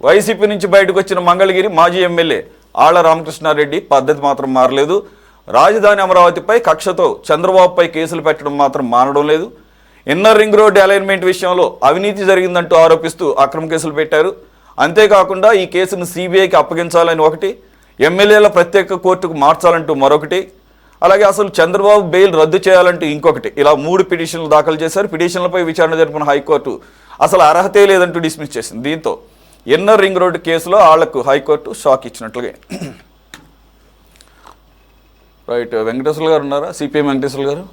YCP నుంచి బయటకు వచ్చిన మంగళగిరి మాజీ ఎమ్మెల్యే ఆళ్ల రామకృష్ణారెడ్డి పద్ధతి మాత్రం మారలేదు. రాజధాని అమరావతిపై కక్షతో చంద్రబాబుపై కేసులు పెట్టడం మాత్రం మానడం లేదు. ఇన్నర్ రింగ్ రోడ్డు అలైన్మెంట్ విషయంలో అవినీతి జరిగిందంటూ ఆరోపిస్తూ అక్రమ కేసులు పెట్టారు. అంతేకాకుండా ఈ కేసును సిబిఐకి అప్పగించాలని ఒకటి, ఎమ్మెల్యేల ప్రత్యేక కోర్టుకు మార్చాలంటూ మరొకటి, అలాగే అసలు చంద్రబాబు బెయిల్ రద్దు చేయాలంటూ ఇంకొకటి, ఇలా 3 పిటిషన్లు దాఖలు చేశారు. పిటిషన్లపై విచారణ జరిపిన హైకోర్టు అసలు అర్హతే లేదంటూ డిస్మిస్ చేసింది. దీంతో ఇన్నర్ రింగ్ రోడ్డు కేసులో వాళ్లకు హైకోర్టు షాక్ ఇచ్చినట్లుగా. రైట్, వెంకటేశ్వర గారు ఉన్నారా? సిపిఎం వెంకటేశ్వర గారు.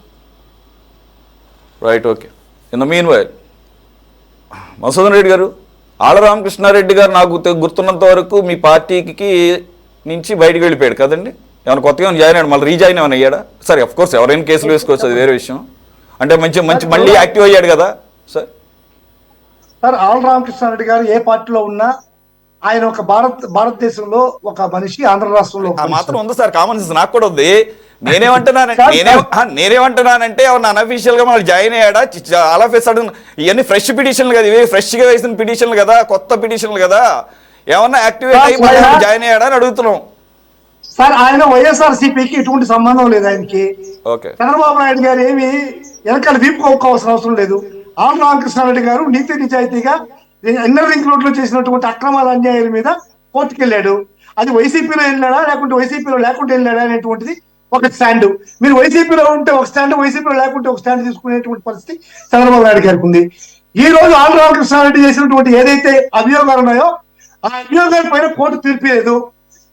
Right, okay. In the mean while Madhusudan Reddy గారు, ఆళ్ల రామకృష్ణారెడ్డి గారు నాకు గుర్తున్నంత వరకు మీ పార్టీకి నుంచి బయటకు వెళ్ళిపోయాడు కదండి? ఏమైనా కొత్తగా జాయిన్ అయ్యాడు, మళ్ళీ రీజాయిన్ ఏమైనా అయ్యాడా? సరే, అఫ్ కోర్స్ ఎవరైనా కేసులు వేసుకోవచ్చు, అది వేరే విషయం. అంటే మంచి మళ్ళీ యాక్టివ్ అయ్యాడు కదా సార్? సార్, ఆళ్ల రామకృష్ణారెడ్డి గారు ఏ పార్టీలో ఉన్నా ఆయన ఒక భారతదేశంలో ఒక మనిషి, ఆంధ్ర రాష్ట్రంలో మాత్రం ఉంది సార్. కామన్ సెన్స్ నాకు కూడా ఉంది. నేనేమంటున్నానంటే ఎవరు అన్అఫీషియల్ గా మళ్ళీ జాయిన్ అయ్యాడా? అలా సడన్ ఇవన్నీ ఫ్రెష్ పిటిషన్లు కదా, ఇవి ఫ్రెష్ గా వేసిన పిటిషన్లు కదా, కొత్త పిటిషన్లు కదా, ఏమన్నా యాక్టివేట్ అయ్యి జాయిన్ అయ్యాడా అని అడుగుతున్నాం సార్. ఆయన వైఎస్ఆర్సీపీకి ఎటువంటి సంబంధం లేదు. ఆయనకి చంద్రబాబు నాయుడు గారు ఏమి వెనకాల వీపుకోవాల్సిన అవసరం లేదు. ఆళ్ల రామకృష్ణారెడ్డి గారు నీతి నిజాయితీగా ఇన్నర్ రింగ్ రోడ్ లో చేసినటువంటి అక్రమాల అన్యాయాల మీద కోర్టుకు వెళ్ళాడు. అది వైసీపీలో వెళ్ళాడా లేకుంటే వైసీపీలో లేకుండా వెళ్ళాడా అనేటువంటిది ఒక స్టాండ్. మీరు వైసీపీలో ఉంటే ఒక స్టాండ్, వైసీపీలో లేకుంటే ఒక స్టాండ్ తీసుకునేటువంటి పరిస్థితి చంద్రబాబు నాయుడు గారికి ఉంది. ఈ రోజు ఆళ్ల రామకృష్ణారెడ్డి చేసినటువంటి ఏదైతే అభియోగాలు ఉన్నాయో ఆ అభియోగాల పైన కోర్టు తీర్పు లేదు.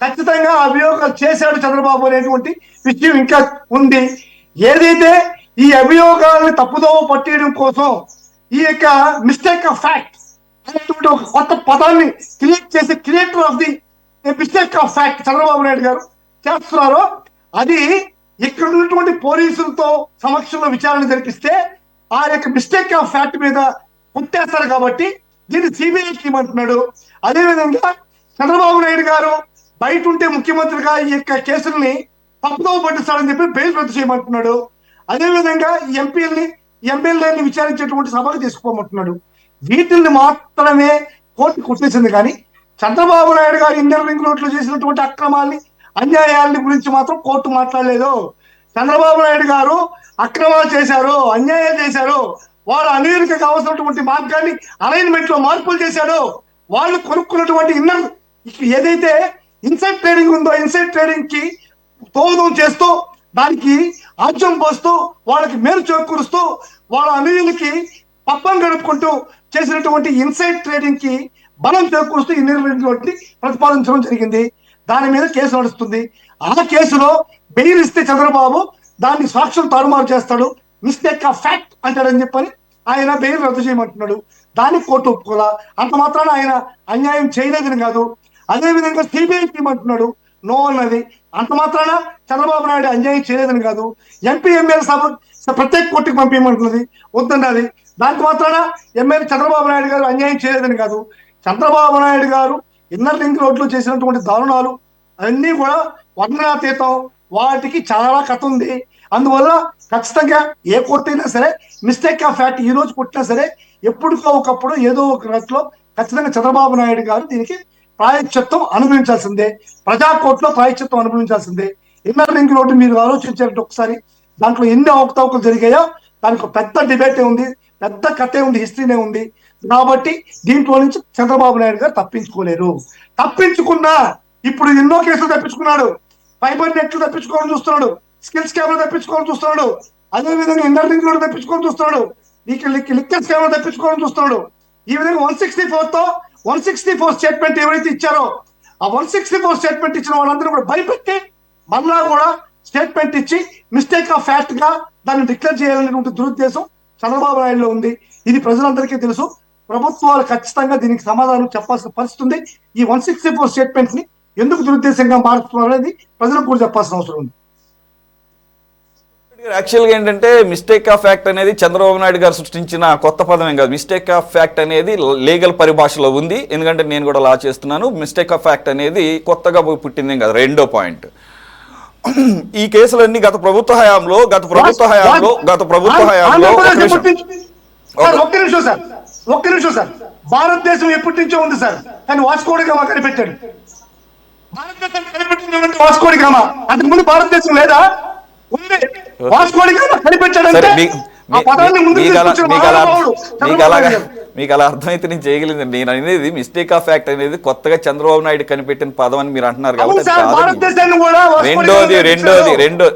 ఖచ్చితంగా అభియోగాలు చేశాడు చంద్రబాబు అనేటువంటి విషయం ఇంకా ఉంది. ఏదైతే ఈ అభియోగాలను తప్పుదోవ పట్టేయడం కోసం ఈ యొక్క మిస్టేక్ ఆఫ్ ఫ్యాక్ట్ అనేటువంటి ఒక కొత్త పదాన్ని క్రియేట్ చేసి creator of the mistake of fact Chandrababu Naidu గారు చేస్తున్నారో అది ఇక్కడ ఉన్నటువంటి పోలీసులతో సమక్షంలో విచారణ జరిపిస్తే ఆ యొక్క మిస్టేక్ ఆఫ్ ఫ్యాక్ట్ మీద కొట్టేస్తారు కాబట్టి దీన్ని సిబిఐకి ఇవ్వమంటున్నాడు. అదేవిధంగా చంద్రబాబు నాయుడు గారు బయట ఉంటే ముఖ్యమంత్రిగా ఈ యొక్క కేసుల్ని తప్పుదోవ పట్టిస్తాడని చెప్పి బెయిల్ రద్దు చేయమంటున్నాడు. అదేవిధంగా ఎమ్మెల్యేని విచారించేటువంటి సభకు తీసుకుపోమంటున్నాడు. వీటిని మాత్రమే కోర్టు కొట్టేసింది. కానీ చంద్రబాబు నాయుడు గారు ఇన్నర్ రింగ్ రోడ్లో చేసినటువంటి అక్రమాల్ని, అన్యాయాలని గురించి మాత్రం కోర్టు మాట్లాడలేదు. చంద్రబాబు నాయుడు గారు అక్రమాలు చేశారు, అన్యాయం చేశారు, వాళ్ళు అమెరికా కావాల్సినటువంటి మార్గాన్ని అలైన్మెంట్ లో మార్పులు చేశాడు, వాళ్ళు కొనుక్కున్నటువంటి ఇన్నర్ ఏదైతే ఇన్సైడ్ ట్రేడింగ్ ఉందో ఇన్సైడ్ ట్రేడింగ్ కి తోదం చేస్తూ దానికి ఆజ్యం పోస్తూ వాళ్ళకి మేలు చేకూరుస్తూ వాళ్ళ అమీరులకి పబ్బం గడుపుకుంటూ చేసినటువంటి ఇన్సైడ్ ట్రేడింగ్ కి బలం చేకూరుస్తూ ఇన్నర్ రింగ్ రోడ్ని ప్రతిపాదించడం జరిగింది. దాని మీద కేసు నడుస్తుంది. ఆ కేసులో బెయిల్ ఇస్తే చంద్రబాబు దాన్ని సాక్ష్యం తారుమారు చేస్తాడు, మిస్టేక్ ఆఫ్ ఫ్యాక్ట్ అంటాడని చెప్పని ఆయన బెయిల్ రద్దు చేయమంటున్నాడు. దాన్ని కోర్టు ఒప్పుకోలా. అంత మాత్రాన ఆయన అన్యాయం చేయలేదని కాదు. అదేవిధంగా సిబిఐకి ఇవ్వమంటున్నాడు, నో అన్నది. అంత మాత్రాన చంద్రబాబు నాయుడు అన్యాయం చేయలేదని కాదు. ఎంపీ ఎమ్మెల్యే సభ ప్రత్యేక కోర్టుకు పంపించమంటున్నది, వద్దన్నది. దానికి మాత్రాన ఎమ్మెల్యే చంద్రబాబు నాయుడు గారు అన్యాయం చేయలేదని కాదు. చంద్రబాబు నాయుడు గారు ఇన్నర్ రింగ్ రోడ్లో చేసినటువంటి దారుణాలు అన్నీ కూడా వర్ణనాతీతం, వాటికి చాలా కథ ఉంది. అందువల్ల ఖచ్చితంగా ఏ కోర్టు అయినా సరే మిస్టేక్ ఆఫ్ ఫ్యాక్ట్ ఈ రోజు పుట్టినా సరే ఎప్పుడుకో ఒకప్పుడు ఏదో ఒక రట్లో ఖచ్చితంగా చంద్రబాబు నాయుడు గారు దీనికి ప్రాయశ్చిత్తం అనుభవించాల్సిందే, ప్రజా కోర్టులో ప్రాయశ్చిత్తం అనుభవించాల్సిందే. ఇన్నర్ రింగ్ రోడ్డు మీరు ఆలోచించారంటే ఒకసారి దాంట్లో ఎన్ని అవకతవకలు జరిగాయో దానికి పెద్ద డిబేటే ఉంది, పెద్ద కథే ఉంది, హిస్టరీనే ఉంది. కాబట్టి దీంట్లో నుంచి చంద్రబాబు నాయుడు గారు తప్పించుకోలేరు. తప్పించుకున్నా ఇప్పుడు ఎన్నో కేసులు తప్పించుకున్నాడు, ఫైబర్ నెట్లు తప్పించుకోవాలని చూస్తున్నాడు, స్కిల్ స్కామ్ లో తప్పించుకోవాలని చూస్తున్నాడు, అదేవిధంగా ఇన్నర్ రింగ్ రోడ్ తప్పించుకోవాలని చూస్తున్నాడు, లిక్కర్ స్కామ్ లో తప్పించుకోవాలని చూస్తున్నాడు. ఈ విధంగా 164 స్టేట్మెంట్ ఎవరైతే ఇచ్చారో ఆ 164 స్టేట్మెంట్ ఇచ్చిన వాళ్ళందరూ కూడా భయపెట్టి మళ్ళా కూడా స్టేట్మెంట్ ఇచ్చి మిస్టేక్ ఆఫ్ ఫ్యాక్ట్ గా దాన్ని డిక్లేర్ చేయాలనేటువంటి దురుద్దేశం చంద్రబాబు నాయుడులో ఉంది. ఇది ప్రజలందరికీ తెలుసు. ప్రభుత్వాలు ఖచ్చితంగా దీనికి సమాధానం చెప్పాల్సిన పరిస్థితి ఉంది. ఈ 164 స్టేట్మెంట్స్ ని ఎందుకు దురుద్దేశంగా మారుతున్నారు అనేది ప్రజలకు కూడా చెప్పాల్సిన అవసరం ఉంది. యాక్చువల్గా ఏంటంటే మిస్టేక్ ఆఫ్ ఫ్యాక్ట్ అనేది చంద్రబాబు నాయుడు గారు సృష్టించిన కొత్త పదం కాదు. మిస్టేక్ ఆఫ్ ఫ్యాక్ట్ అనేది లీగల్ పరిభాషలో ఉంది. ఎందుకంటే నేను కూడా లా చేస్తున్నాను. మిస్టేక్ ఆఫ్ ఫ్యాక్ట్ అనేది కొత్తగా పుట్టింది కాదు. రెండో పాయింట్, ఈ కేసులన్నీ గత ప్రభుత్వ హయాంలో ఒక్క నిమిషం సార్ భారతదేశం ఎప్పటి నుంచో ఉంది సార్, కానీ వాస్కోడి గామా కనిపెట్టాడు. భారతదేశం కనిపెట్టినటువంటి వాస్కోడి గామా, అంతకుముందు భారతదేశం లేదా? ఉంది. వాస్కోడి గామా కనిపెట్టాడంటే సరే, ఆ పదాన్ని ముందుకు తీసుకొచ్చిన మహానుభావుడు చంద్రబాబు నాయుడు గారు. మీకు అలా అర్థమైతే నేను చేయగలిగింది. నేను అనేది మిస్టేక్ ఆఫ్ ఫ్యాక్ట్ అనేది కొత్తగా చంద్రబాబు నాయుడు కనిపెట్టిన పదం అని మీరు అంటున్నారు అవును కాబట్టి సార్, అది కాదండి. భారతదేశాన్ని కూడా వాస్కోడి గామా రెండోది కనిపెట్టాడు.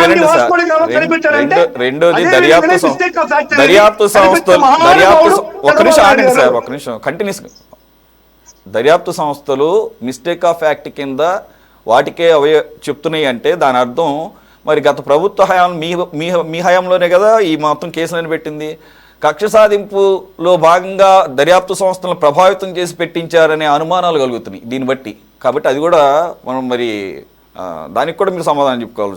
వినండి, వాస్కోడి గామా కనిపెట్టాడంటే రెండోది అదే దర్యాప్తు విధంగానే mistake of fact దర్యాప్తు అనేది సంస్థలు మహానుభావుడు ఒక్క నిమిషం చంద్రబాబు ఆగండి నాయుడు సార్, గారు. ఒక్క నిమిషం కంటిన్యూస్. దర్యాప్తు సంస్థలు మిస్టేక్ ఆఫ్ ఫ్యాక్ట్ కింద వాటికే చెప్తున్నాయి అంటే దాని అర్థం మరి గత ప్రభుత్వ హయాం మీ హయాంలోనే కదా ఈ మొత్తం కేసులను పెట్టింది. కక్ష సాధింపులో భాగంగా దర్యాప్తు సంస్థలను ప్రభావితం చేసి పెట్టించారనే అనుమానాలు కలుగుతున్నాయి దీన్ని బట్టి. కాబట్టి అది కూడా మనం మరి దానికి కూడా మీరు సమాధానం చెప్పుకోవాలి.